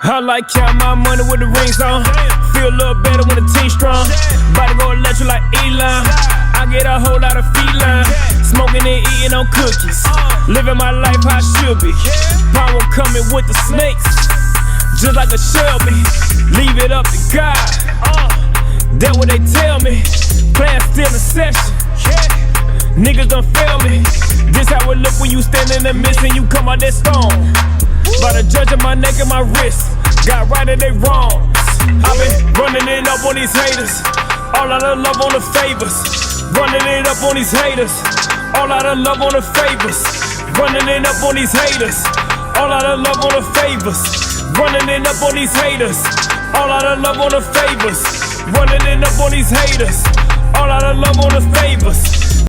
I like count my money with the rings on. Feel a little better when the team's strong. About to go electric like Elon. I get a whole lot of feline. Smoking and eating on cookies. Living my life how I should be. Power coming with the snakes. Just like a Shelby. Leave it up to God. That's what they tell me. Playing still in session. Niggas done fail me. This how it look when you stand in the midst and you come out that storm. By the judge of my neck and my wrist. Got right and they wrongs. I been running it up on these haters. All out of love on the favors. Running it up on these haters. All out of love on the favors. Running it up on these haters. All out of love on the favors. Running it up on these haters. All out of love on the favors. Running it up on these haters. All out of love on the favors.